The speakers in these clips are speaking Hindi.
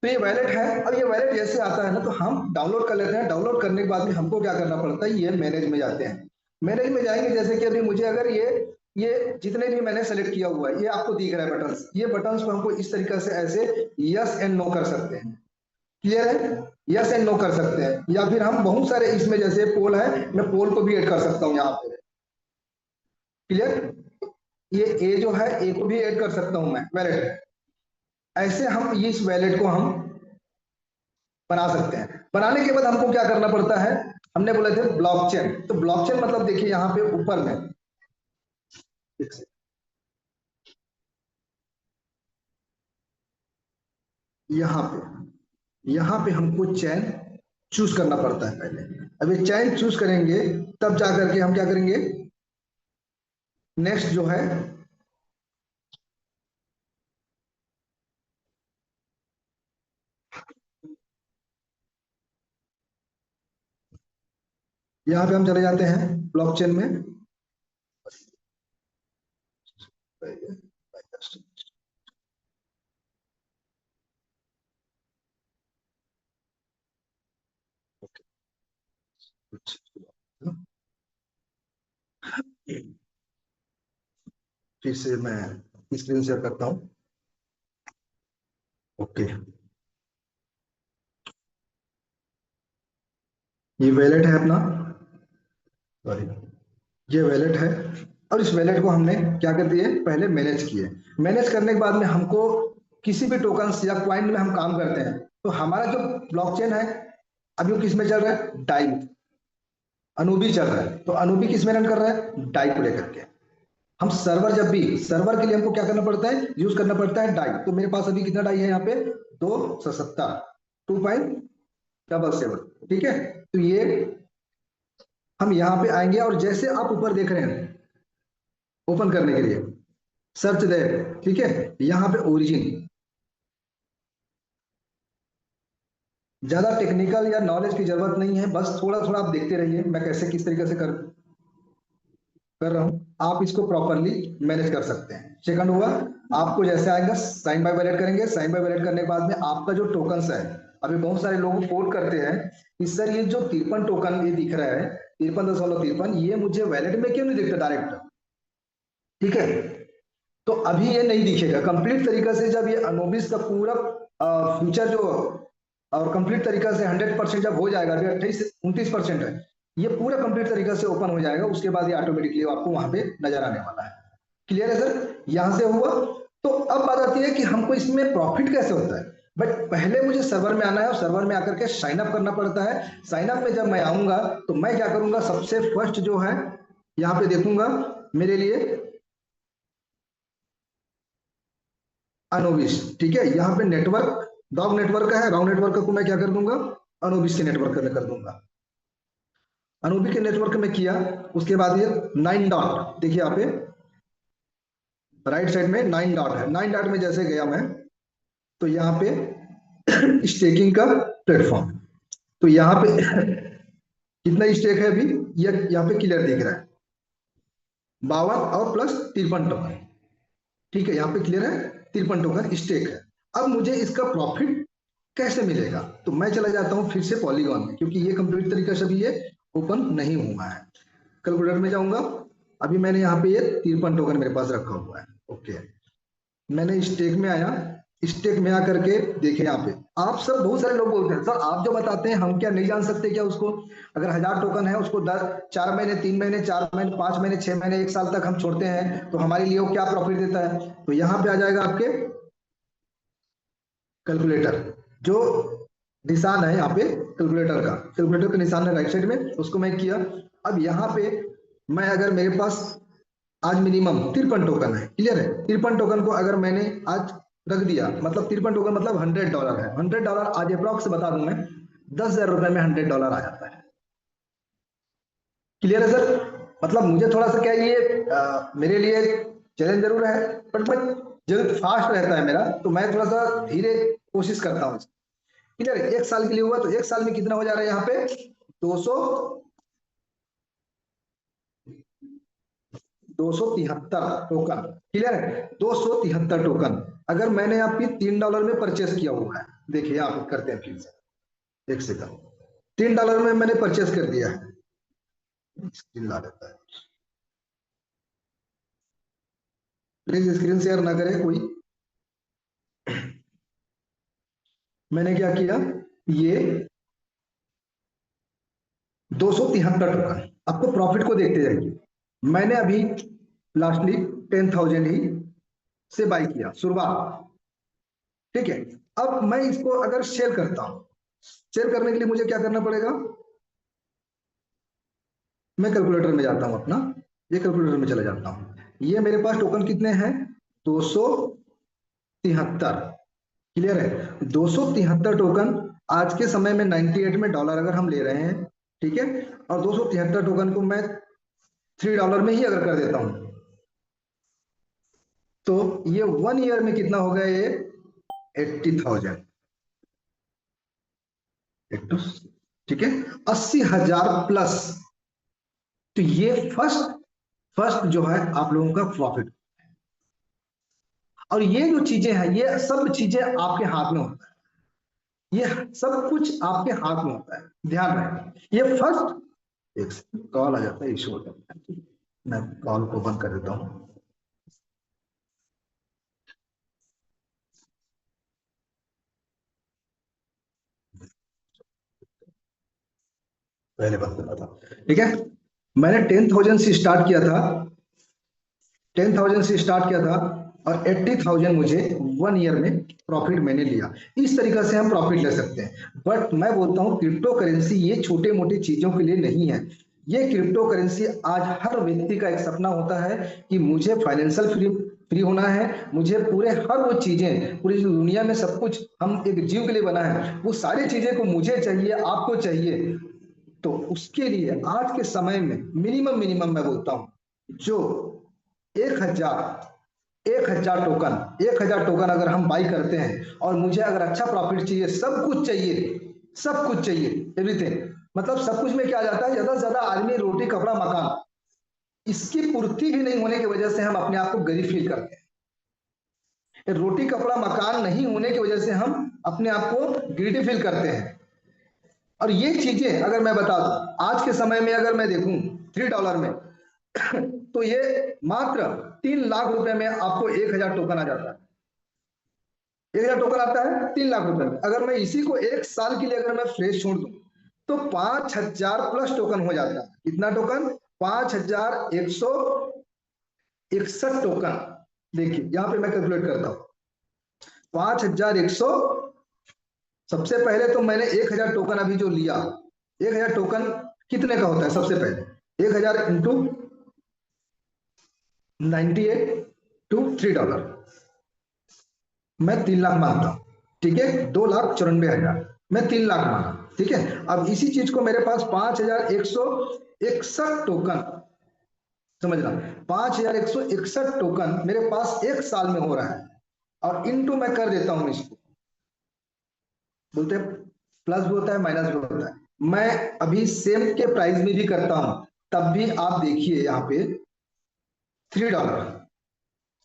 तो ये वैलेट है। अब ये वैलेट जैसे आता है ना, तो हम डाउनलोड कर लेते हैं। डाउनलोड करने के बाद में हमको क्या करना पड़ता है, ये मैनेज में जाते हैं। मैनेज में जाएंगे, जैसे कि अभी मुझे अगर ये जितने भी मैंने सेलेक्ट किया हुआ है, ये आपको दिख रहा है बटन्स, ये बटन्स को हमको इस तरीके से ऐसे यस एंड नो कर सकते हैं। क्लियर है? यस एंड नो कर सकते हैं, या फिर हम बहुत सारे इसमें, जैसे पोल है, मैं पोल को भी ऐड कर सकता हूँ यहाँ पे। क्लियर? ये ए जो है, ए को भी ऐड कर सकता हूँ मैं वैलेट। ऐसे हम इस वैलेट को हम बना सकते हैं। बनाने के बाद हमको क्या करना पड़ता है, हमने बोले थे ब्लॉकचेन। तो ब्लॉकचेन मतलब देखिए यहाँ पे ऊपर में, यहाँ पे हमको चैन चूज करना पड़ता है पहले। अब ये चैन चूज करेंगे, तब जा करके हम क्या करेंगे, नेक्स्ट जो है, यहाँ पे हम चले जाते हैं ब्लॉकचेन में। फिर से मैं स्क्रीन शेयर करता हूँ। ओके, ये वैलेट है अपना, सॉरी, ये वैलेट है। और इस वैलेट को हमने क्या कर दिए, पहले मैनेज किए। मैनेज करने के बाद में हमको किसी भी टोकन या क्वाइन में हम काम करते हैं, तो हमारा जो ब्लॉकचेन है अभी वो किस में चल रहा है, डाई, अनुबी चल रहा है। तो अनुबी किस में रन कर रहा है, डाई को लेकर के। हम सर्वर, जब भी सर्वर के लिए हमको क्या करना पड़ता है, यूज करना पड़ता है डाई। तो मेरे पास अभी कितना डाई है यहाँ पे, 270, 2.77। ठीक है, तो ये हम यहाँ पे आएंगे, और जैसे आप ऊपर देख रहे हैं ओपन करने के लिए सर्च दे, ठीक है, यहाँ पे ओरिजिन। ज्यादा टेक्निकल या नॉलेज की जरूरत नहीं है, बस थोड़ा थोड़ा आप देखते रहिए मैं कैसे किस तरीके से कर रहा हूं। आप इसको प्रॉपरली मैनेज कर सकते हैं। सेकंड हुआ, आपको जैसे आएगा साइन बाय वैलेट करेंगे। साइन बाय वैलेट करने के बाद में आपका जो टोकन है, अभी बहुत सारे लोग कोड करते हैं कि सर ये जो 53 टोकन ये दिख रहा है, 53.53, ये मुझे वैलेट में क्यों नहीं दिखता डायरेक्ट। ठीक है, तो अभी ये नहीं दिखेगा कंप्लीट तरीका से। जब ये अनोबिस का पूरा फ्यूचर जो, और कंप्लीट तरीका से 100% जब हो जाएगा, अभी 28-29% है, ये पूरा कंप्लीट तरीका से ओपन हो जाएगा, उसके बाद ये ऑटोमेटिकली आपको वहां पे नजर आने वाला है। क्लियर है सर? यहां से हुआ। तो अब बात आती है कि हमको इसमें प्रॉफिट कैसे होता है। बट पहले मुझे सर्वर में आना है, और सर्वर में आकर के साइन अप करना पड़ता है। साइन अप में जब मैं आऊंगा, तो मैं क्या करूंगा, सबसे फर्स्ट जो है यहाँ पे देखूंगा मेरे लिए अनोबिस। ठीक है, यहाँ पे नेटवर्क डॉग नेटवर्क का है, राउंड नेटवर्क को मैं क्या कर दूंगा, अनोबिस के नेटवर्क में कर दूंगा। अनोबी के नेटवर्क में किया, उसके बाद ये 9 डॉट देखिए यहाँ पे राइट साइड में 9 डॉट है। 9 डॉट में जैसे गया मैं, तो यहाँ पे स्टेकिंग का प्लेटफॉर्म। तो यहाँ पे कितना स्टेक है अभी, ये यहाँ पे क्लियर दिख रहा है, 52 और प्लस 53 टोकन। ठीक है, यहाँ पे क्लियर है, 53 टोकन स्टेक है। अब मुझे इसका प्रॉफिट कैसे मिलेगा, तो मैं चला जाता हूँ फिर से पॉलीगॉन में, क्योंकि ये कंप्लीट तरीके से भी ये ओपन नहीं हुआ है। कैलकुलेटर में जाऊंगा, अभी मैंने यहाँ पे ये 53 टोकन मेरे पास रखा हुआ है। ओके, मैंने स्टेक में आया। स्टेक में आकर के देखे, यहाँ पे आप सब बहुत सारे लोग बोलते हैं सर आप जो बताते हैं हम क्या नहीं जान सकते क्या उसको। अगर 1000 टोकन है, उसको 10, 4 महीने, 3 महीने, 4 महीने, 5 महीने, 6 महीने, 1 साल तक हम छोड़ते हैं, तो हमारे लिए वो क्या प्रॉफिट देता है। तो यहाँ पे आ जाएगा आपके कैलकुलेटर, जो निशान है यहाँ पे कैलकुलेटर का, कैलकुलेटर का निशान है राइट साइड में, उसको मैं किया। अब यहाँ पे मैं, अगर मेरे पास आज मिनिमम 53 टोकन है, क्लियर है, 53 टोकन को अगर मैंने आज रख दिया, मतलब 53 टोकन मतलब $100 है। $100 आज अप्रॉक्स बता दूं मैं, 10,000 रुपए में $100 आ जाता है। क्लियर है सर? मतलब मुझे थोड़ा सा क्या ये मेरे लिए चैलेंज जरूर है, बट मैं जरूर फास्ट रहता है मेरा, तो मैं थोड़ा सा धीरे कोशिश करता हूँ। क्लियर है? 1 साल के लिए हुआ, तो 1 साल में कितना हो जा रहा है यहाँ पे, 200, 273 टोकन, क्लियर है? 273 टोकन अगर मैंने आपकी $3 में परचेस किया हुआ है, देखिए आप करते हैं प्लीज, एक सेकंड, $3 में मैंने परचेस कर दिया है, स्क्रीन ला देता है, प्लीज स्क्रीन शेयर ना करें कोई। मैंने क्या किया, ये 273 टोकन, आपको प्रॉफिट को देखते जाइए। मैंने अभी लास्टली 10,000 ही से बाई किया शुरुआत, ठीक है? अब मैं इसको अगर शेयर करता हूं, शेयर करने के लिए मुझे क्या करना पड़ेगा, मैं कैलकुलेटर में जाता हूं अपना, ये कैलकुलेटर में चला जाता हूं, ये मेरे पास टोकन कितने हैं, 273, क्लियर है? 273 टोकन आज के समय में 98 में डॉलर अगर हम ले रहे हैं, ठीक है, और 273 टोकन को मैं $3 में ही अगर कर देता हूं, तो ये 1 ईयर में कितना हो गया, ये 80,000, ठीक है, 80,000 प्लस। तो ये फर्स्ट फर्स्ट जो है आप लोगों का प्रॉफिट, और ये जो चीजें हैं ये सब चीजें आपके हाथ में होता है, ये सब कुछ आपके हाथ में होता है, ध्यान रखें। ये फर्स्ट, एक कॉल आ जाता है, इशू हो जाता है, मैं कॉल को बंद कर देता हूं, पहले बंद करना था, ठीक है? मैंने 10,000 से स्टार्ट किया था, 10,000 से स्टार्ट किया था, और 80,000 मुझे 1 ईयर में प्रॉफिट मैंने लिया। इस तरीके से हम प्रॉफिट ले सकते हैं। बट मैं बोलता हूं क्रिप्टो करेंसी ये छोटे मोटे चीजों के लिए नहीं है। ये क्रिप्टो करेंसी आज हर व्यक्ति का एक सपना होता है कि मुझे फाइनेंशियल फ्री होना है, मुझे पूरे हर वो चीजें, पूरी जो दुनिया में सब कुछ हम एक जीव के लिए बना है, वो सारी चीजें को मुझे चाहिए, आपको चाहिए। तो उसके लिए आज के समय में मिनिमम मिनिमम मैं बोलता हूं, जो 1,000 टोकन, 1,000 टोकन अगर हम बाई करते हैं, और मुझे अगर अच्छा प्रॉफिट चाहिए, सब कुछ चाहिए, सब कुछ चाहिए, एवरीथिंग, मतलब सब कुछ में क्या आ जाता है, ज्यादा से ज्यादा आदमी रोटी कपड़ा मकान, इसकी पूर्ति भी नहीं होने की वजह से हम अपने आप को गरीब फील करते हैं। रोटी कपड़ा मकान नहीं होने की वजह से हम अपने आप को गिल्टी फील करते हैं। और ये चीजें अगर मैं बता दूं, आज के समय में अगर मैं देखूं $3 में तो ये मात्र 3 लाख रुपए में आपको 1,000 टोकन आ जाता है। 1,000 टोकन आता है 3 लाख रुपए में। अगर मैं इसी को 1 साल के लिए अगर मैं फ्रेश छोड़ दूं, तो 5,000 प्लस टोकन हो जाता है। कितना टोकन, 5,161 टोकन। देखिए यहां पे मैं कैलकुलेट करता हूं, 5,100, सबसे पहले तो मैंने 1,000 टोकन अभी जो लिया, 1,000 टोकन कितने का होता है, सबसे पहले 1,000 इंटू 98 टू $3, मैं 3 लाख मानता हूं, ठीक है, 2,94,000, मैं 3 लाख माना, ठीक है। अब इसी चीज को मेरे पास 5,161 टोकन, समझना, 5,161 टोकन मेरे पास 1 साल में हो रहा है, और इनटू मैं कर देता हूं इसको, बोलते हैं प्लस भी होता है माइनस भी होता है, मैं अभी सेम के प्राइस में भी करता हूं, तब भी आप देखिए यहाँ पे $3,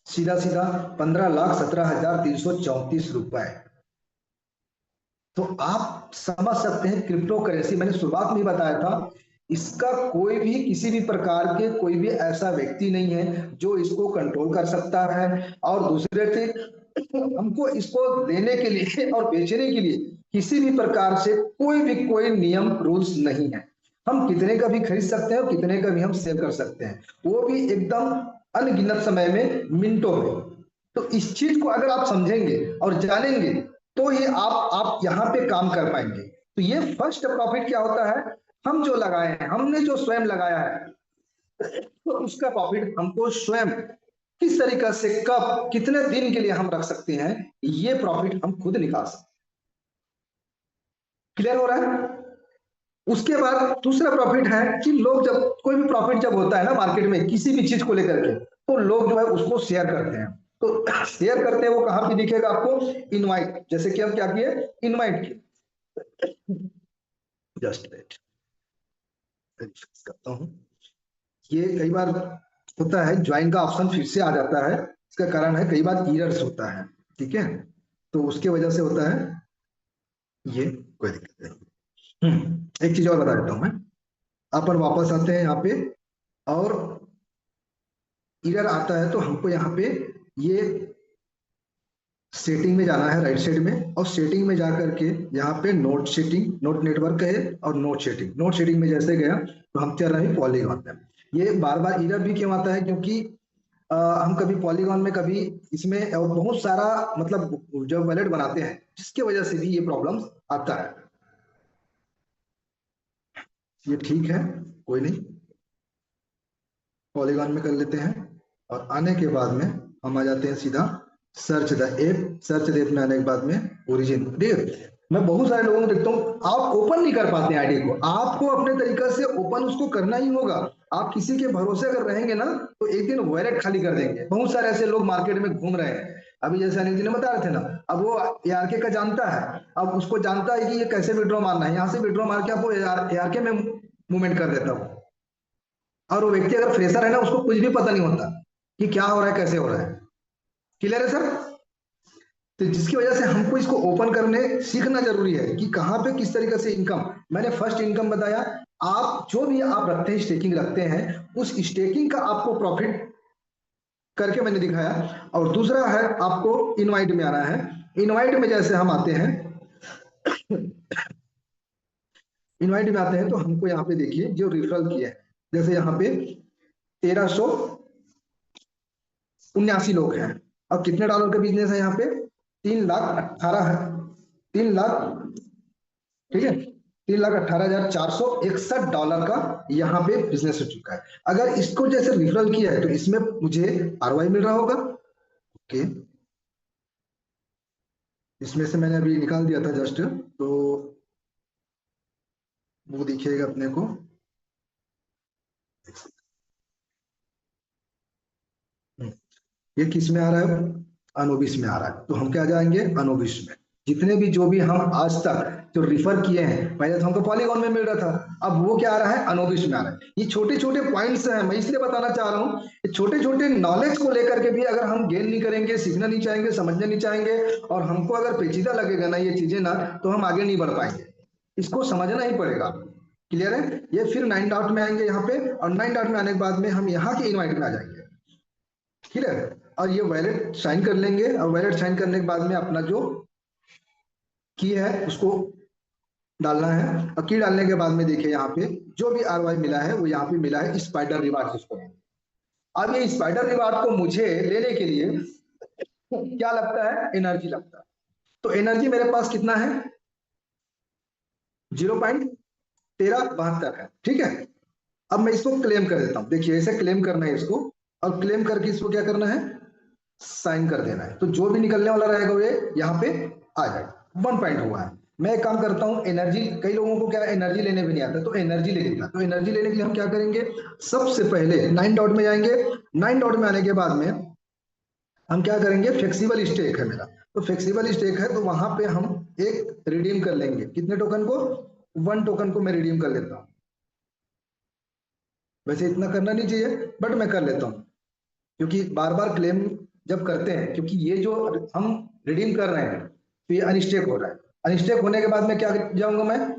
सीधा सीधा 15,17,334 रुपए। तो आप समझ सकते हैं क्रिप्टो करेंसी, मैंने शुरुआत में ही बताया था, इसका कोई भी किसी भी प्रकार के कोई भी ऐसा व्यक्ति नहीं है जो इसको कंट्रोल कर सकता है, और दूसरे से हमको इसको देने के लिए और बेचने के लिए किसी भी प्रकार से कोई नियम रूल्स नहीं है। हम कितने का भी खरीद सकते हैं और कितने का भी हम सेल कर सकते हैं, वो भी एकदम अनगिनत समय में, मिनटों में। तो इस चीज को अगर आप समझेंगे और जानेंगे, तो ही आप यहाँ पे काम कर पाएंगे। तो ये फर्स्ट प्रॉफिट क्या होता है, हम जो लगाए हैं, हमने जो स्वयं लगाया है, तो उसका प्रॉफिट हमको स्वयं किस तरीका से, कब, कितने दिन के लिए हम रख सकते हैं, ये प्रॉफिट हम खुद निकाल सकते हैं। क्लियर हो रहा है? उसके बाद दूसरा प्रॉफिट है कि लोग जब कोई भी प्रॉफिट जब होता है ना मार्केट में किसी भी चीज को लेकर के, तो लोग जो है उसको शेयर करते हैं। तो शेयर करते हैं वो कहां पे दिखेगा आपको, इनवाइट, जैसे कि हम क्या किए, इनवाइट किए, जस्ट वेट करता हूं। ये कई बार होता है ज्वाइन का ऑप्शन फिर से आ जाता है, इसका कारण है कई बार एरर्स होता है, ठीक है, तो उसके वजह से होता है ये, कोई दिक्कत नहीं। एक चीज और बता देता हूँ मैं। अपन वापस आते हैं यहाँ पे, और एरर आता है तो हमको यहाँ पे ये सेटिंग में जाना है राइट साइड में, और सेटिंग में जा करके यहाँ पे नोट सेटिंग, नोट नेटवर्क है, और नोट सेटिंग में जैसे गया तो हम चल रहे हैं पॉलीगॉन में। ये बार बार एरर भी क्यों आता है, क्योंकि हम कभी पॉलीगॉन में, कभी इसमें बहुत सारा मतलब जब वैलेट बनाते हैं, जिसकी वजह से भी ये प्रॉब्लम आता है। ये ठीक है, कोई नहीं, पॉलीगॉन में कर लेते हैं। और आने के बाद में हम आ जाते हैं सीधा search the app. Search the app में आने के बाद में ओरिजिन, ठीक। मैं बहुत सारे लोगों को देखता हूँ, आप ओपन नहीं कर पाते आईडी को, आपको अपने तरीके से ओपन उसको करना ही होगा। आप किसी के भरोसे अगर रहेंगे ना, तो एक दिन वॉलेट खाली कर देंगे। बहुत सारे ऐसे लोग मार्केट में घूम रहे हैं, अभी जैसे अनिल जी ने बता रहे थे ना, अब वो एआरके का जानता है, अब उसको जानता है कि ये कैसे विड्रॉ मारना है, यहाँ से विड्रॉ मार के आपको एआरके में मूवमेंट कर देता हूँ। और वो व्यक्ति अगर फ्रेशर है ना, उसको कुछ भी पता नहीं होता कि क्या हो रहा है, कैसे हो रहा है। क्लियर है सर? तो जिसकी वजह से हमको इसको ओपन करने सीखना जरूरी है कि कहाँ पे किस तरीके से इनकम। मैंने फर्स्ट इनकम बताया, आप जो भी आप रखते हैं, स्टेकिंग रखते हैं, उस स्टेकिंग का आपको प्रॉफिट करके मैंने दिखाया। और दूसरा है आपको इनवाइट में आना है। इनवाइट में जैसे हम आते हैं, इनवाइट में आते हैं तो हमको यहाँ पे देखिए जो रिफरल किए हैं, जैसे यहाँ पे 1379 लोग हैं, और कितने डॉलर का बिजनेस है यहाँ पे, 3,18,000 है, 3,00,000, ठीक है, 3,18,461 का यहाँ पे बिजनेस हो चुका है। अगर इसको जैसे रिफरल किया है तो इसमें मुझे आरओआई मिल रहा होगा। ओके, इसमें से मैंने अभी निकाल दिया था जस्ट, तो वो दिखेगा अपने को। ये किस में आ रहा है, अनोबिस में आ रहा है, तो हम क्या जाएंगे, अनोबिस में। जितने भी जो भी हम आज तक जो रिफर किए हैं, पहले तो हमको पॉलीगॉन में मिल रहा था, अब वो क्या आ रहा है, अनोबिस में आ रहा है। ये छोटे छोटे पॉइंट्स हैं, मैं इसलिए बताना चाह रहा हूँ, ये छोटे छोटे नॉलेज को लेकर के भी अगर हम गेन नहीं करेंगे, सीखना नहीं चाहेंगे, समझना नहीं चाहेंगे, और हमको अगर पेचीदा लगेगा ना ये चीजें ना, तो हम आगे नहीं बढ़ पाएंगे। इसको समझना ही पड़ेगा। क्लियर है? ये फिर 9 डॉट में आएंगे यहाँ पे, और 9 डॉट में आने के बाद में हम यहाँ के इनवाइट में आ जाएंगे। क्लियर है? और ये वैलेट साइन कर लेंगे, और वैलेट साइन करने के बाद में अपना जो की है उसको डालना है। और की डालने के बाद में देखिए यहाँ पे जो भी आरवाई मिला है वो यहाँ पे मिला है स्पाइडर रिवार्ड जिसको। अब ये स्पाइडर रिवार्ड को मुझे लेने के लिए क्या लगता है, एनर्जी लगता है। तो एनर्जी मेरे पास कितना है, 0.1372 है, ठीक है। अब मैं इसको क्लेम कर देता हूं, देखिए ऐसे क्लेम करना है इसको, और क्लेम करके इसको क्या करना है, साइन कर देना है। तो जो भी निकलने वाला रहेगा वो यहाँ पे आ जाएगा। 1 पॉइंट हुआ है। मैं एक काम करता हूँ, एनर्जी, कई लोगों को क्या एनर्जी लेने भी नहीं आता, तो एनर्जी ले लेता। तो एनर्जी लेने के लिए हम क्या करेंगे, सबसे पहले 9 डॉट में जाएंगे। 9 डॉट में आने के बाद में हम क्या करेंगे, फ्लेक्सिबल स्टेक है मेरा, तो फ्लेक्सिबल स्टेक है तो वहां पे हम एक रिडीम कर लेंगे। कितने टोकन को, 1 टोकन को मैं रिडीम कर लेता हूँ। वैसे इतना करना नहीं चाहिए, बट मैं कर लेता हूँ, क्योंकि बार बार क्लेम जब करते हैं, क्योंकि ये जो हम रिडीम कर रहे हैं तो ये अनस्टेक हो रहा है। अनस्टेक होने के बाद में क्या जाऊंगा मैं,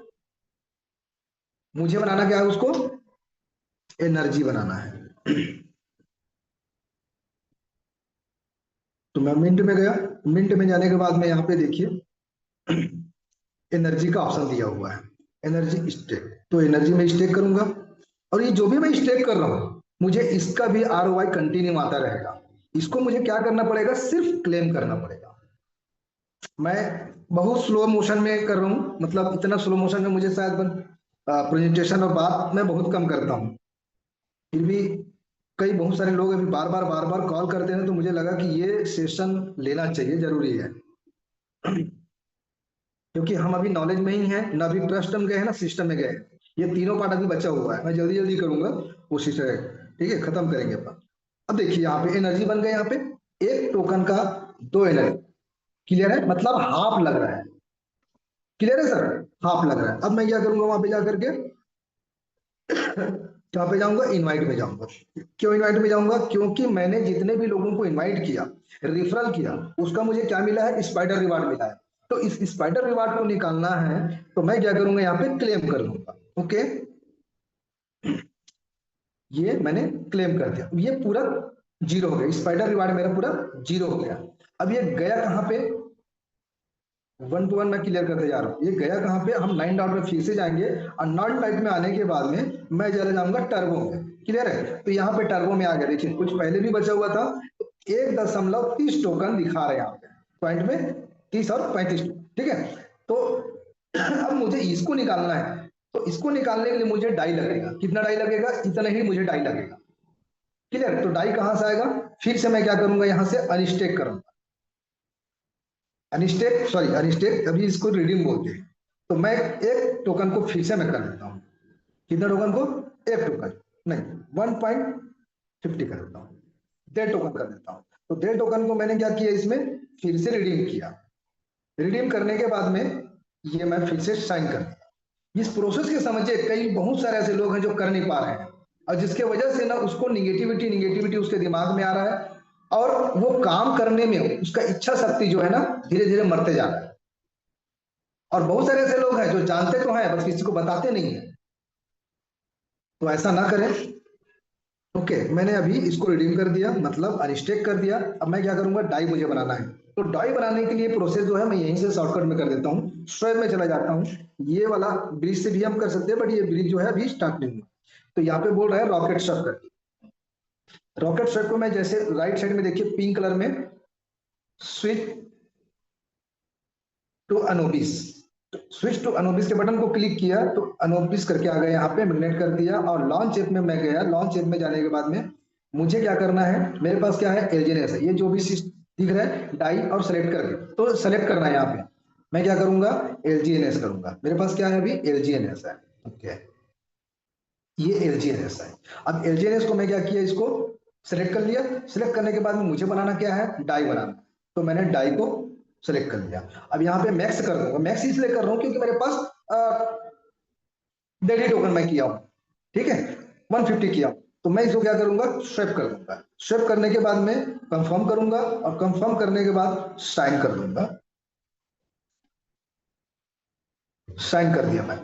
मुझे बनाना क्या है उसको, एनर्जी बनाना है। तो मैं मिंट में गया, मिंट में जाने के बाद में यहाँ पे देखिए एनर्जी का ऑप्शन दिया हुआ है, एनर्जी स्टेक। तो एनर्जी में स्टेक करूंगा, और ये जो भी मैं स्टेक कर रहा हूँ मुझे इसका भी आरओआई कंटिन्यू आता रहेगा। इसको मुझे क्या करना पड़ेगा, सिर्फ क्लेम करना पड़ेगा। मैं बहुत स्लो मोशन में कर रहा हूँ, मतलब इतना स्लो मोशन में मुझे शायद प्रेजेंटेशन और बात मैं बहुत कम करता हूँ। फिर भी कई बहुत सारे लोग अभी बार बार कॉल करते हैं, तो मुझे लगा कि ये सेशन लेना चाहिए, जरूरी है। क्योंकि हम अभी नॉलेज में ही हैं ना, अभी ट्रस्ट में गए हैं ना सिस्टम में गए हैं। ये तीनों पार्ट अभी बचा हुआ है, मैं जल्दी जल्दी करूंगा कोशिश है, ठीक है, खत्म करेंगे अपन। अब देखिए यहाँ पे एनर्जी बन गए, यहाँ पे एक टोकन का 2 एनर्जी। क्लियर है, मतलब हाफ लग रहा है। क्लियर है सर, हाफ लग रहा है। अब मैं क्या करूंगा, वहां पे जाकर के कहाँ पे जाऊंगा, इनवाइट में जाऊंगा। क्यों इनवाइट में जाऊंगा, क्योंकि मैंने जितने भी लोगों को इनवाइट किया, रिफरल किया, उसका मुझे क्या मिला है, स्पाइडर रिवार्ड मिला है। तो इस स्पाइडर रिवार्ड को निकालना है, तो मैं क्या करूंगा, यहाँ पे क्लेम कर दूंगा। ओके, ये मैंने क्लेम कर दिया, ये पूरा जीरो हो गया, स्पाइडर रिवार्ड मेरा पूरा जीरो हो गया। अब ये गया कहाँ पे, वन टू वन मैं क्लियर करते जा रहा हूँ। ये गया कहाँ पे, हम 9 डॉट में फिर से जाएंगे, और नॉन टाइप में आने के बाद में मैं चला जाऊंगा टर्बो में। क्लियर है, तो यहाँ पे टर्बो में आ गया, देखिए कुछ पहले भी बचा हुआ था। 1.30 टोकन दिखा रहे हैं यहाँ पे पॉइंट में, 30 और 35। ठीक है, तो अब मुझे इसको निकालना है, तो इसको निकालने के लिए मुझे डाई लगेगा। कितना डाई लगेगा, इतना ही मुझे डाई लगेगा। क्लियर, तो डाई कहां से आएगा, फिर से मैं क्या करूंगा, यहां से अनस्टेक करूंगा। अनस्टेक, सॉरी अनस्टेक, अभी इसको रिडीम बोलते हैं। तो मैं एक टोकन को फिर से मैं कर देता हूँ। कितना टोकन को, एक टोकन नहीं, 1.50 कर देता हूँ, 1.5 टोकन कर देता हूँ। तो 1.5 टोकन को मैंने क्या किया, इसमें फिर से रिडीम किया। रिडीम करने के बाद में ये मैं फिर से साइन कर दिया। इस प्रोसेस के समझिए, कई बहुत सारे ऐसे लोग हैं जो कर नहीं पा रहे हैं, और जिसके वजह से ना उसको निगेटिविटी निगेटिविटी उसके दिमाग में आ रहा है, और वो काम करने में उसका इच्छा शक्ति जो है ना, धीरे धीरे मरते जा रहा है। और बहुत सारे ऐसे लोग हैं जो जानते तो हैं, बस किसी को बताते नहीं है। तो ऐसा ना करें। ओके, मैंने अभी इसको रिडीम कर दिया, मतलब अनस्टेक कर दिया। अब मैं क्या करूंगा, डाई मुझे बनाना है। तो डाई बनाने के लिए प्रोसेस जो है, मैं यहीं से शॉर्टकट में कर देता हूँ, स्वैप में चला जाता हूँ। ये वाला ब्रिज से भी हम कर सकते हैं, बट ये ब्रिज जो है अभी स्टार्ट नहीं हुआ। तो यहाँ पे बोल रहा है रॉकेट स्वैप कर। रॉकेट स्वैप को मैं जैसे राइट साइड में देखिए पिंक कलर में, स्विच टू अनोबिस, स्विच टू अनोबिस के बटन को क्लिक किया, तो अनोबिस करके आ गया, यहाँ पे मैग्नेट कर दिया, और लॉन्च ऐप में मैं गया। लॉन्च ऐप में जाने के बाद में मुझे क्या करना है, मेरे पास क्या है, एलजीएनएस है, ये जो भी दिख रहा है डाई और सेलेक्ट करके, तो सेलेक्ट करना है यहाँ पे। मैं क्या करूंगा, एलजीएनएस करूंगा। मेरे पास क्या है, अभी एलजीएनएस है। ओके, ये एलजीएनएस है। अब एलजीएनएस को मैं क्या किया, इसको सेलेक्ट कर लिया। सेलेक्ट करने के बाद में मुझे बनाना क्या है, डाई बनाना। तो मैंने डाई को सेलेक्ट कर लिया। अब यहाँ पे मैक्स कर दूंगा। मैक्स इसलिए कर रहा हूँ क्योंकि मेरे पास डेली टोकन मैं किया हूँ। ठीक है, 150 किया हूँ। तो मैं इसको क्या करूंगा, स्वेप कर दूंगा। स्वेप करने के बाद में कंफर्म करूंगा, और कंफर्म करने के बाद साइन कर दूंगा। साइन कर दिया मैं।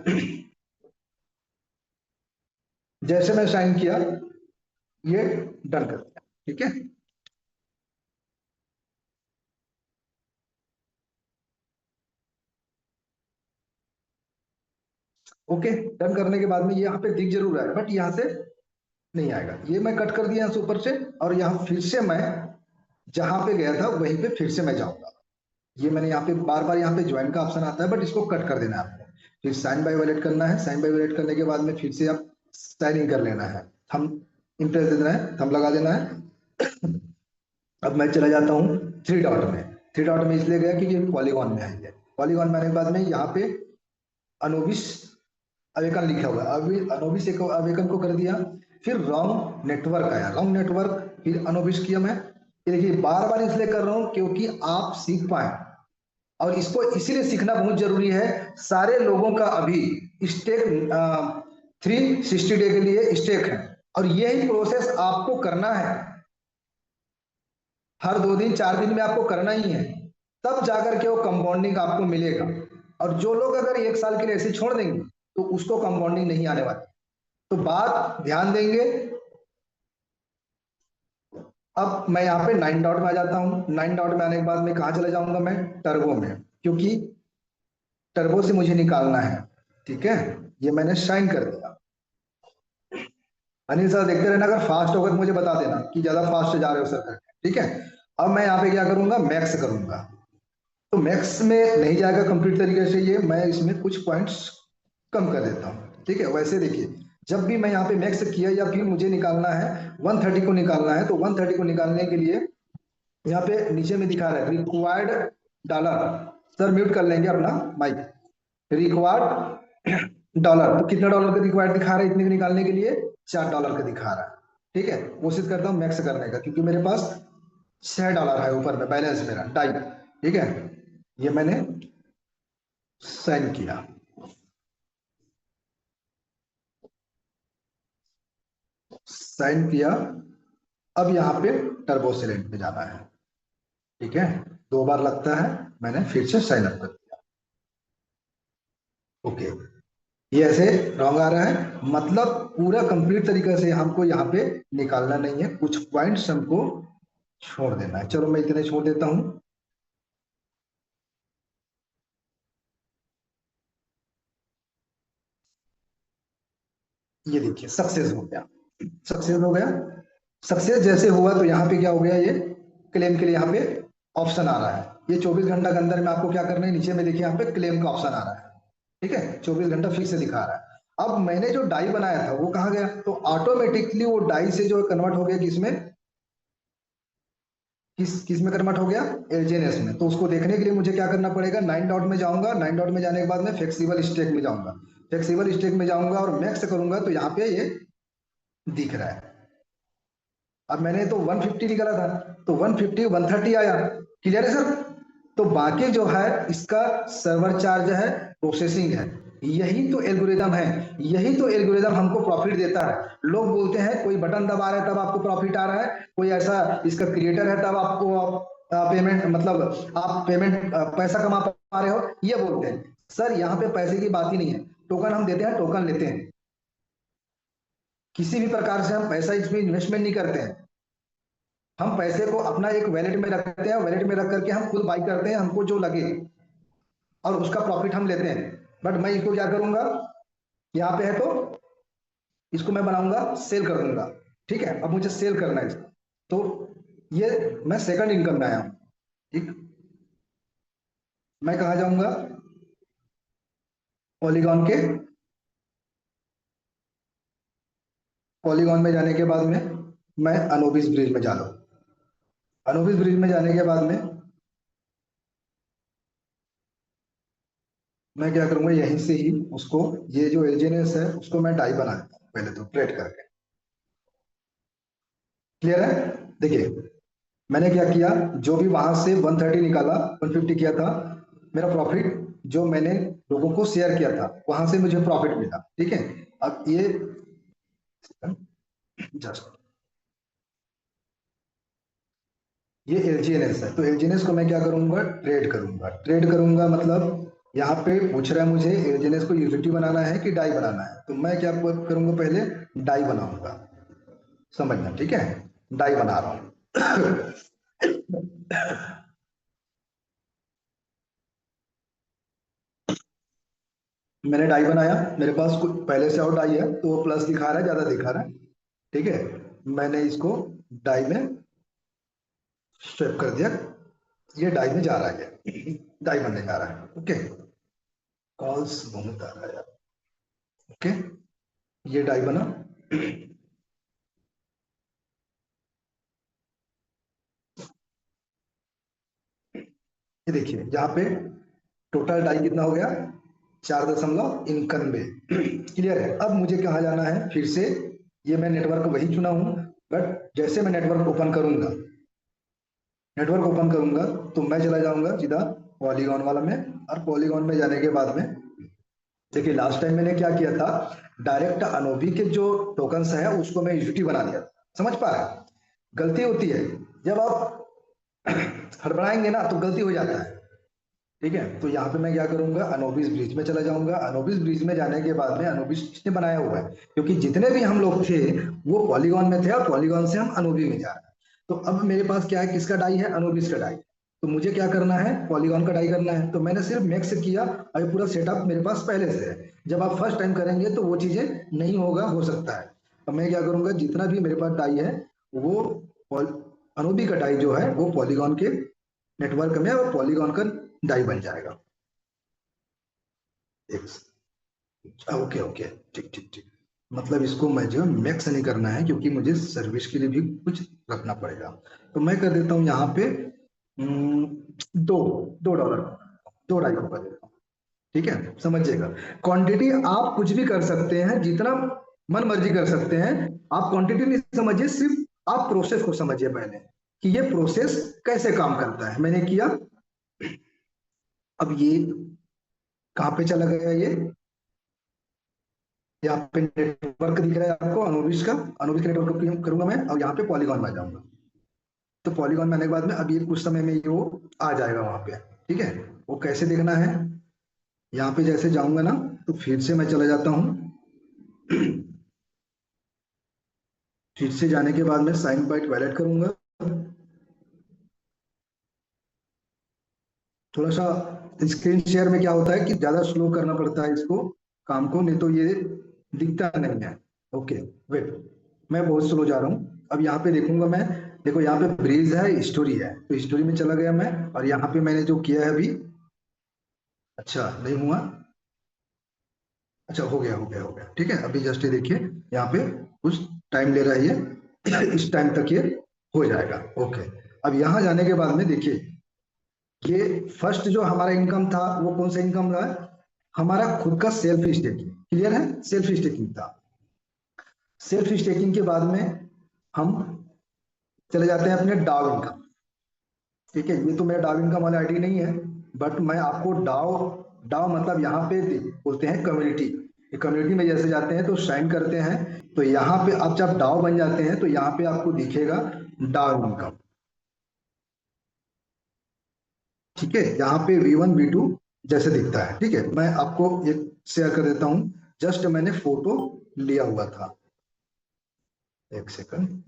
जैसे मैं साइन किया, ये डन कर दिया। ठीक है, ओके, डन करने के बाद में ये यहाँ पे दिख जरूर रहा है, बट यहाँ से नहीं आएगा। ये मैं कट कर दिया यहाँ से ऊपर से, और यहाँ फिर से मैं जहां पे गया था वहीं पे फिर से मैं जाऊंगा। ये मैंने यहाँ पे बार बार यहाँ पे ज्वाइन का ऑप्शन आता है, बट इसको कट कर देना है आपको। फिर साइन बाय वैलेट करना है। साइन बाय वैलेट करने के बाद में फिर से आप साइन इन कर लेना है। हम इम्प्रेस दे देना है, थंब लगा देना है। अब मैं चला जाता हूँ थ्री डॉट में। थ्री डॉट में इसलिए गया क्योंकि पॉलीगॉन में है। पॉलीगॉन में आने के बाद में यहाँ पे अनोबिस अवेकन लिखा हुआ है, अभी अनोबिस अवेकन को कर दिया। फिर रॉन्ग नेटवर्क आया, रॉन्ग नेटवर्क, फिर अनोबिस किया मैं। ये देखिए बार बार इसलिए कर रहा हूँ क्योंकि आप सीख पाए, और इसको इसीलिए सीखना बहुत जरूरी है। सारे लोगों का अभी स्टेक 360 डे के लिए स्टेक है, और यही प्रोसेस आपको करना है। हर 2 दिन 4 दिन में आपको करना ही है, तब जाकर के वो कंपाउंडिंग आपको मिलेगा। और जो लोग अगर 1 साल के लिए ऐसे छोड़ देंगे, तो उसको कंपाउंडिंग नहीं आने वाली। तो बात ध्यान देंगे। अब मैं यहाँ पे 9 डॉट में आ जाता हूँ। 9 डॉट में आने के बाद मैं कहाँ चला जाऊंगा, मैं टर्बो में, क्योंकि टर्बो से मुझे निकालना है। ठीक है, ये मैंने साइन कर दिया। अनिल सर देखते रहना, अगर फास्ट होगा तो मुझे बता देना कि ज्यादा फास्ट जा रहे हो सर करके। ठीक है, अब मैं यहाँ पे क्या करूंगा, मैक्स करूंगा। तो मैक्स में नहीं जाएगा कंप्लीट तरीके से, ये मैं इसमें कुछ पॉइंट्स कम कर देता हूँ। ठीक है, वैसे देखिए, जब भी मैं यहाँ पे मैक्स किया, या फिर मुझे निकालना है 130 को निकालना है, तो 130 को निकालने के लिए यहाँ पे नीचे में दिखा रहा है रिक्वायर्ड डॉलर। सर म्यूट कर लेंगे अपना माइक। रिक्वायर्ड डॉलर, तो कितना डॉलर का रिक्वायर्ड दिखा रहा है इतने को निकालने के लिए, 4 डॉलर का दिखा रहा है। ठीक है, कोशिश करता हूँ मैक्स करने का, क्योंकि मेरे पास 6 डॉलर है ऊपर में बैलेंस मेरा डाई। ठीक है, ये मैंने साइन किया। साइन किया। अब यहाँ पे टर्बो सिलेंट पे जाना है। ठीक है, 2 बार लगता है, मैंने फिर से साइन अप कर दिया। ओके, ये ऐसे रॉन्ग आ रहा है, मतलब पूरा कंप्लीट तरीके से हमको यहाँ पे निकालना नहीं है, कुछ पॉइंट्स हमको छोड़ देना है। चलो मैं इतने छोड़ देता हूं। ये देखिए सक्सेस हो गया, सक्सेस हो गया। सक्सेस जैसे हुआ तो यहाँ पे क्या हो गया, ये क्लेम के लिए यहाँ पे ऑप्शन आ रहा है। ये 24 घंटा के अंदर में आपको क्या करना है, नीचे में देखिए यहाँ पे क्लेम का ऑप्शन आ रहा है। ठीक है, 24 घंटा फिक्स से दिखा रहा है। अब मैंने जो डाई बनाया था वो कहाँ गया, तो ऑटोमेटिकली वो डाई से जो कन्वर्ट हो गया किसमें, किस में कन्वर्ट हो गया, एलजीएनएस में। तो उसको देखने के लिए मुझे क्या करना पड़ेगा, 9 डॉट में जाऊंगा, 9 डॉट में जाने के बाद में फ्लेक्सिबल स्टेक में जाऊंगा, फ्लेक्सिबल स्टेक में जाऊंगा और मैक्स करूंगा तो यहाँ पे ये दिख रहा है। अब मैंने तो 150 निकाला था, तो 150 130 आया। क्लियर है सर। तो बाकी जो है इसका सर्वर चार्ज है, प्रोसेसिंग है। यही तो एल्गोरिदम है, यही तो एल्गोरिदम हमको प्रॉफिट देता है। लोग बोलते हैं कोई बटन दबा रहा है तब आपको प्रॉफिट आ रहा है, कोई ऐसा इसका क्रिएटर है तब आपको पेमेंट, मतलब आप पेमेंट पैसा कमा पा रहे हो, ये बोलते हैं। सर यहाँ पे पैसे की बात ही नहीं है, टोकन हम देते हैं, टोकन लेते हैं। किसी भी प्रकार से हम पैसा इसमें इन्वेस्टमेंट नहीं करते हैं। हम पैसे को अपना एक वैलेट में रखते हैं, वैलेट में रख करके हम खुद बाई करते हैं हमको जो लगे, और उसका प्रॉफिट हम लेते हैं। बट मैं इसको क्या करूंगा, यहाँ पे है तो इसको मैं बनाऊंगा, सेल कर दूंगा। ठीक है, अब मुझे सेल करना है इसको, तो ये मैं सेकंड इनकम में आया हूँ। ठीक, मैं कहा जाऊंगा, पॉलीगॉन के, पॉलीगॉन में जाने के बाद में मैं अनोबिस ब्रिज में जा लूँ। अनोबिस ब्रिज में जाने के बाद में मैं क्या करूंगा, यहीं से ही उसको, ये जो एलजीएनएस है उसको मैं डाई बना देता हूं पहले तो ट्रेड करके। क्लियर है। देखिए मैंने क्या किया, जो भी वहां से 130 निकाला, 150 किया था, मेरा प्रॉफिट जो मैंने लोगों को शेयर किया था वहां से मुझे प्रॉफिट मिला। ठीक है, अब ये जस्ट, ये एलजीएनएस है, तो एलजीएनएस को मैं क्या करूंगा, ट्रेड करूंगा। ट्रेड करूंगा मतलब यहाँ पे पूछ रहा है मुझे एलजीएनएस को यूटिलिटी बनाना है कि डाई बनाना है, तो मैं क्या करूंगा, पहले डाई बनाऊंगा। समझना, ठीक है, डाई बना रहा हूँ। मैंने डाई बनाया, मेरे पास कुछ पहले से और डाई है तो वो प्लस दिखा रहा है, ज्यादा दिखा रहा है। ठीक है, मैंने इसको डाई में स्वेप कर दिया, ये डाई में जा रहा है, ये डाई बनने जा रहा है। ओके, कॉल्स बहुत आ रहा है यार। ओके, ये डाई बना। ये देखिए यहाँ पे टोटल डाई कितना हो गया, 4.91। क्लियर है। अब मुझे कहाँ जाना है फिर से, ये मैं नेटवर्क वही चुना हूं, बट जैसे मैं नेटवर्क ओपन करूंगा, नेटवर्क ओपन करूंगा तो मैं चला जाऊंगा सीधा पॉलीगॉन वाला में। और पॉलीगॉन में जाने के बाद में देखिए लास्ट टाइम मैंने क्या किया था, डायरेक्ट अनोबी के जो टोकन्स है उसको मैं यूटिलिटी बना दिया। समझ पा रहे हैं? गलती होती है जब आप हड़बड़ाएंगे ना तो गलती हो जाता है। ठीक है, तो यहाँ पे मैं क्या करूंगा, अनोबिस ब्रिज में चला जाऊंगा। अनोबिस ब्रिज में जाने के बाद में, अनोबिस किसने बनाया हुआ है, क्योंकि जितने भी हम लोग थे वो पॉलीगॉन में थे और पॉलीगॉन से हम अनोबी में जा रहे हैं। तो अब मेरे पास क्या है, किसका डाई है, अनोबिस का डाई। तो मुझे क्या करना है, पॉलीगॉन का डाई करना है, तो मैंने सिर्फ मैक्स किया और ये पूरा सेटअप मेरे पास पहले से है। जब आप फर्स्ट टाइम करेंगे तो वो चीजें नहीं होगा, हो सकता है। अब मैं क्या करूंगा, जितना भी मेरे पास डाई है वो अनोबी का डाई जो है वो पॉलीगॉन के नेटवर्क में और पॉलीगॉन का डाई बन जाएगा। ओके ओके, ठीक ठीक ठीक। मतलब इसको मैं जो मैक्स नहीं करना है क्योंकि मुझे सर्विस के लिए भी कुछ रखना पड़ेगा। तो मैं कर देता हूँ यहाँ पे दो, $2, 2 ढाई को कर देता हूँ। ठीक है, समझिएगा। क्वांटिटी आप कुछ भी कर सकते हैं, जितना मन मर्जी कर सकते हैं। आप क्वांटिटी नहीं समझिए, सिर्फ आप प्रोसेस को समझिए पहले, कि ये प्रोसेस कैसे काम करता है। मैंने किया, अब ये कहाँ पे चला गया, ये यहाँ पे नेटवर्क दिख रहा है आपको अनुबिस का, अनुबिस का नेटवर्क करूंगा मैं, और यहाँ पे पॉलीगॉन में आ जाऊंगा। तो पॉलीगॉन में आने के बाद में अभी कुछ समय में ये वो आ जाएगा वहां पे। ठीक है, वो कैसे देखना है, यहाँ पे जैसे जाऊंगा ना तो फिर से मैं चला जाता हूँ। फिर से जाने के बाद मैं साइन बाइट वैलेट करूंगा। थोड़ा सा स्क्रीन शेयर में क्या होता है कि ज्यादा स्लो करना पड़ता है इसको, काम को, नहीं तो ये दिखता नहीं है। ओके, वेट, मैं बहुत स्लो जा रहा हूँ। अब यहाँ पे देखूंगा मैं, देखो यहाँ पे ब्रीज है, स्टोरी है, तो स्टोरी में चला गया मैं, और यहाँ पे मैंने जो किया है अभी, अच्छा नहीं हुआ, अच्छा हो गया हो गया हो गया, ठीक है। अभी जस्ट ये देखिए, यहाँ पे कुछ टाइम ले रहा है ये, इस टाइम तक ये हो जाएगा। ओके, अब यहाँ जाने के बाद में देखिए, ये फर्स्ट जो हमारा इनकम था वो कौन सा इनकम रहा, हमारा खुद का सेल्फ स्टेकिंग, क्लियर है, सेल्फ स्टेकिंग था। सेल्फ स्टेकिंग के बाद में हम चले जाते हैं अपने डाउ इनकम। ठीक है, ये तो मेरा डाउ इनकम वाला आईडी नहीं है, बट मैं आपको डाउ, डाउ मतलब यहाँ पे बोलते हैं कम्युनिटी, कम्युनिटी में जैसे जाते हैं तो साइन करते हैं, तो यहाँ पे आप जब डाउ बन जाते हैं तो यहाँ पे आपको दिखेगा डाउ इनकम। ठीक है, यहाँ पे V1 V2 जैसे दिखता है। ठीक है, मैं आपको एक शेयर कर देता हूँ, जस्ट मैंने फोटो लिया हुआ था, एक सेकंड,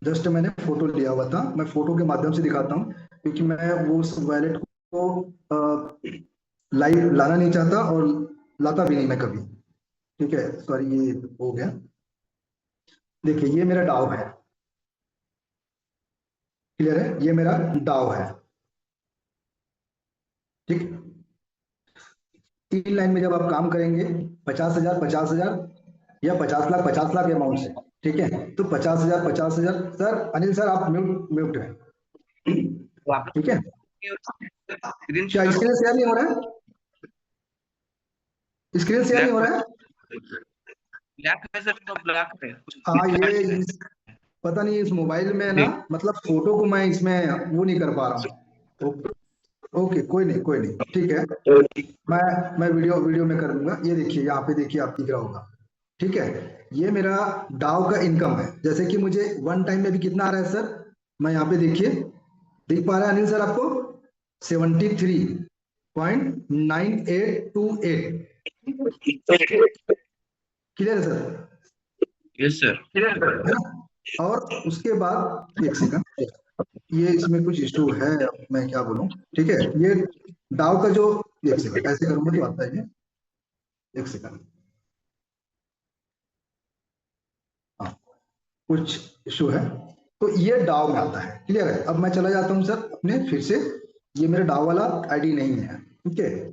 जस्ट मैंने फोटो लिया हुआ था, मैं फोटो के माध्यम से दिखाता हूँ, क्योंकि मैं वो उस वैलेट को लाइव लाना नहीं चाहता, और लाता भी नहीं मैं कभी। ठीक है, सॉरी, ये हो गया। देखिए ये मेरा डाव है, क्लियर है, ये मेरा डाव है। ठीक, 3 लाइन में जब आप काम करेंगे, 50,000 50,000 या 50 लाख 50 लाख अमाउंट से, ठीक है, तो 50,000 50,000, सर अनिल सर आप म्यूट म्यूट है। ठीक है, स्क्रीन क्या स्क्रीन शेयर नहीं हो रहा है, स्क्रीन शेयर नहीं हो रहा है? ब्लैक है सर, तो ब्लैक है हाँ, ये पता नहीं इस मोबाइल में ना, मतलब फोटो को मैं इसमें वो नहीं कर पा रहा हूँ। ओके, कोई नहीं कोई नहीं, ठीक है, मैं वीडियो वीडियो में कर दूंगा। ये देखिए, यहाँ पे देखिए, आप दिख रहा होगा। ठीक है, ये मेरा डाउ का इनकम है, जैसे कि मुझे वन टाइम में भी कितना आ रहा है सर, मैं यहाँ पे देखिए, दिख पा रहा है अनिल सर आपको, 73.9828, क्लियर है सर? Yes sir. है ना? और उसके बाद एक सेकंड, ये इसमें कुछ इशू है, अब मैं क्या बोलूं। ठीक है, ये डाउ का जो, एक सेकंड ऐसे करूंगा तो आता है ये, एक सेकंड, हाँ कुछ इशू है, तो ये डाउ में आता है, क्लियर है। अब मैं चला जाता हूँ सर अपने फिर से, ये मेरा डाउ वाला आईडी नहीं है, ठीक है,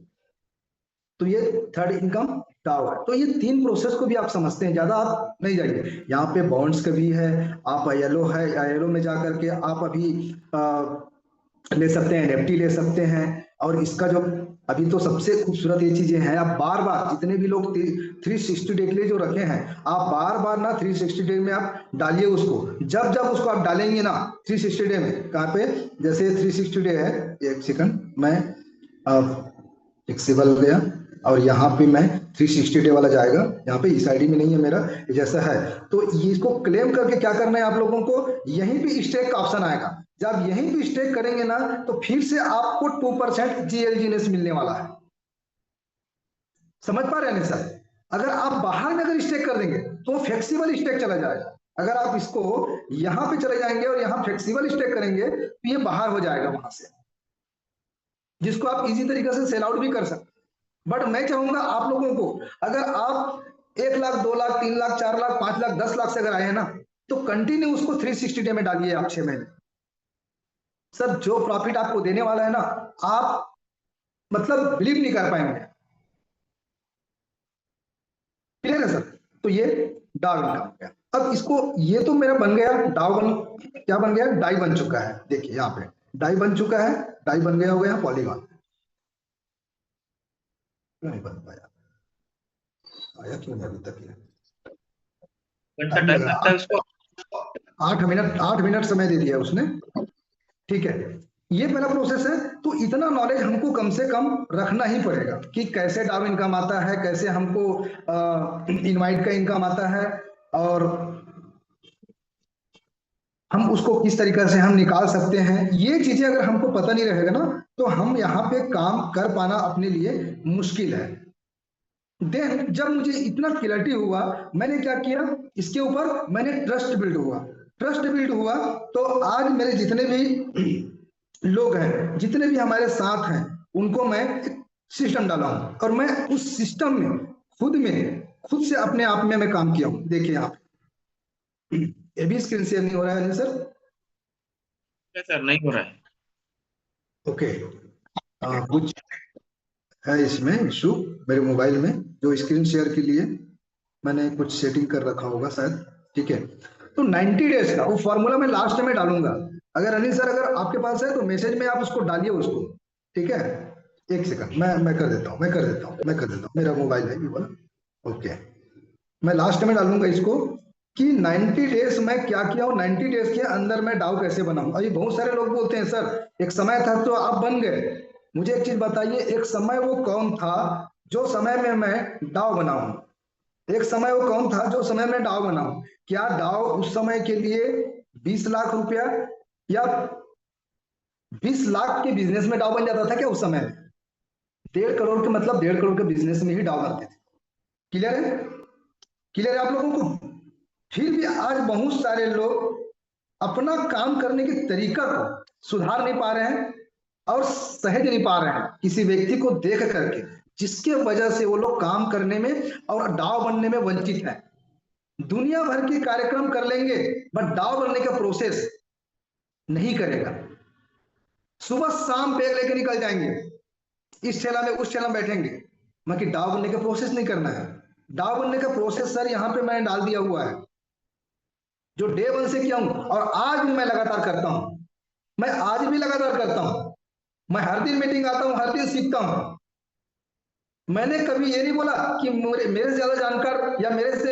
तो ये थर्ड इनकम डाउ है। तो ये 3 प्रोसेस को भी आप समझते हैं, ज्यादा आप नहीं जाइए, यहाँ पे बॉन्ड्स का भी है, आप येलो है, येलो में जाकर के आप अभी ले सकते हैं, एनएफटी ले सकते हैं, और इसका जो अभी तो सबसे खूबसूरत ये चीजें हैं, आप बार बार जितने भी लोग 360 डे के लिए जो रखे हैं, आप बार बार ना 360 डे में आप डालिए उसको, जब जब उसको आप डालेंगे ना 360 डे में, कहाँ पे, जैसे 360 डे है, एक सेकंड, मैं फ्लेक्सिबल गया, और यहाँ पे मैं 360 डे वाला जाएगा, यहाँ पे इस आईडी में नहीं है मेरा, जैसा है, तो इसको क्लेम करके क्या करना है आप लोगों को, यहीं पे स्टेक का ऑप्शन आएगा, जब यहीं पे स्टेक करेंगे ना, तो फिर से आपको 2% जीएलजीनेस मिलने वाला है। समझ पा रहे हैं सर? अगर आप बाहर में अगर स्टेक कर देंगे तो फ्लेक्सिबल स्टेक चला जाएगा, अगर आप इसको यहां पे चले जाएंगे और यहां फ्लेक्सिबल स्टेक करेंगे तो ये बाहर हो जाएगा वहां से, जिसको आप इजी तरीके से सेल आउट भी कर सकते। बट मैं चाहूंगा आप लोगों को, अगर आप 1 लाख 2 लाख 3 लाख 4 लाख 5 लाख 10 लाख से अगर आए हैं ना, तो कंटिन्यू उसको 360 डे में डालिए आप 6 महीने। सर जो प्रॉफिट आपको देने वाला है ना, आप मतलब बिलीव नहीं कर पाएंगे, क्लियर है सर? तो ये डाउ इनकम गया। अब इसको, ये तो मेरा बन गया डाउ, बन क्या बन गया, डाई बन चुका है, देखिए यहाँ पे डाई बन चुका है, डाई बन गया, हो गया पॉलीगॉन, क्यों नहीं बन पाया, आया क्यों नहीं अभी तक ये, घंटा टाइम टाइम लगा, लगता है उसको। 8 मिनट 8 मिनट समय दे दिया उसने। ठीक है, ये पहला प्रोसेस है। तो इतना नॉलेज हमको कम से कम रखना ही पड़ेगा कि कैसे डाउ इनकम आता है, कैसे हमको इनवाइट का इनकम आता है, और हम उसको किस तरीके से हम निकाल सकते हैं। ये चीजें अगर हमको पता नहीं रहेगा ना, तो हम यहाँ पे काम कर पाना अपने लिए मुश्किल है। देन जब मुझे इतना क्लैरिटी हुआ, मैंने क्या किया, इसके ऊपर मैंने ट्रस्ट बिल्ड हुआ। ट्रस्ट बिल्ड हुआ तो आज मेरे जितने भी लोग हैं, जितने भी हमारे साथ हैं, उनको मैं एक सिस्टम डाला हूं, और मैं उस सिस्टम में खुद से अपने आप में मैं काम किया हूं। देखिए आप, ये भी स्क्रीन शेयर नहीं हो रहा है नहीं सर? सर नहीं हो रहा है। ओके। कुछ है इसमें इशू मेरे मोबाइल में, जो स्क्रीन शेयर के लिए मैंने कुछ सेटिंग कर रखा होगा शायद। ठीक है, तो 90 डेज का वो फॉर्मूला मैं लास्ट में डालूंगा। अगर अनिल सर अगर आपके पास है तो मैसेज में आप उसको डालिए उसको। ठीक है, एक सेकंड, मैं कर देता हूँ, मैं कर देता हूँ, मेरा मोबाइल है ये वाला। ओके, मैं लास्ट में डालूंगा इसको कि 90 डेज में क्या किया हूँ, 90 डेज के अंदर मैं डाउ कैसे बनाऊं। अभी बहुत सारे लोग बोलते हैं सर एक समय था तो आप बन गए। मुझे एक चीज बताइए, एक समय वो कौन था जो समय में मैं डाउ बनाऊं? एक समय वो कौन था जो समय में डाउ बनाऊं? क्या डाउ उस समय के लिए 20 लाख रुपया या 20 लाख के बिजनेस में डाउ बन जाता था क्या उस समय में? 1.5 करोड़ के मतलब 1.5 करोड़ के बिजनेस में ही डाउ बनते थे। क्लियर है? क्लियर है आप लोगों को? फिर भी आज बहुत सारे लोग अपना काम करने के तरीका को सुधार नहीं पा रहे हैं, और सहज नहीं पा रहे हैं किसी व्यक्ति को देख करके, जिसके वजह से वो लोग काम करने में और डाव बनने में वंचित है। दुनिया भर के कार्यक्रम कर लेंगे, बट डाव बनने का प्रोसेस नहीं करेगा। सुबह शाम बैग लेके निकल जाएंगे, इस ठेला में उस ठेला में बैठेंगे, मगर डाव बनने का प्रोसेस नहीं करना है। डाव बनने का प्रोसेस सर यहाँ पे मैंने डाल दिया हुआ है, जो डे 1 से किया हूं, और आज भी मैं लगातार करता हूं। मैं आज भी लगातार करता हूं। मैं हर दिन मीटिंग आता हूं, हर दिन सीखता हूं। मैंने कभी ये नहीं बोला कि मेरे से ज्यादा जानकार या मेरे से